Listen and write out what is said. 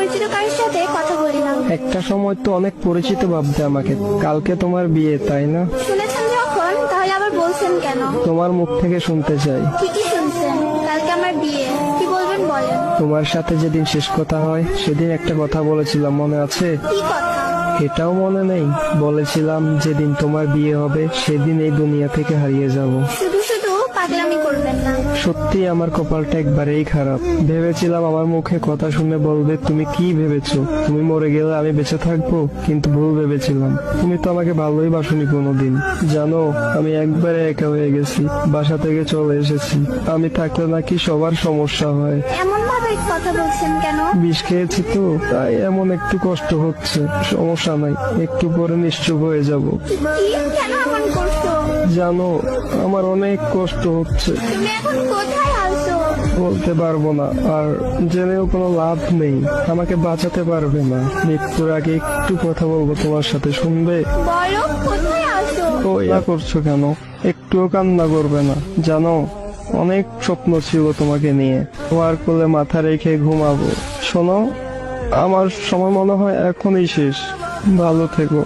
অপরিচিত কারোর সাথে কথা বলি না। একটা সময় তো অনেক পরিচিত ভাবতে আমাকে। কালকে তোমার বিয়ে, তাই না? শুনেছেন যখন, তাহলে আবার বলছেন কেন? তোমার মুখ থেকে শুনতে চাই। ঠিকই শুনছেন, কালকে আমার বিয়ে। কি বলবেন বলেন। তোমার সাথে যেদিন শেষ কথা হয় সেদিন একটা কথা বলেছিলাম, মনে আছে? কি কথা? এটাও মনে নেই? বলেছিলাম যেদিন তোমার বিয়ে হবে সেদিন এই দুনিয়া থেকে হারিয়ে যাব। শুধু শুধু পাগলামি করবেন না। সত্যি আমার কপালটা একবারেই খারাপ। ভেবেছিলাম আমার মুখে কথা শুনে বলবে তুমি কি ভেবেছো, তুমি মরে গেলে আমি বেঁচে থাকবো, কিন্তু ভুল ভেবেছিলাম। তুমি তো আমাকে ভালোই বাসনি কোনোদিন। জানো, আমি একবারে একা হয়ে গেছি, বাসা থেকে চলে এসেছি। আমি থাকলে নাকি সবার সমস্যা হয়। এমন ভাবে কথা বলছেন কেন? বিষ খেয়েছি তো, তাই এমন একটু কষ্ট হচ্ছে। সমস্যা নাই, একটু পরে নিশ্চুপ হয়ে যাব। কি কেন এমন করছো? জানো, আমার অনেক কষ্ট হচ্ছে। তুমি এখন কোথায় আছো? বলতে পারবো না, আর জেনেও কোনো লাভ নেই। আমাকে বাঁচাতে পারবে না। মৃত্যুর আগে একটু কথা বলবো তোমার সাথে, শুনবে? বলো, কোথায় আছো? তো ইয়া করছো কেন? একটুও কান্না করবে না। জানো, অনেক স্বপ্ন ছিল তোমাকে নিয়ে। তোমার কোলে মাথা রেখে ঘুমাবো। শোনো, আমার সময় মনে হয় এখনই শেষ। ভালো থেকো।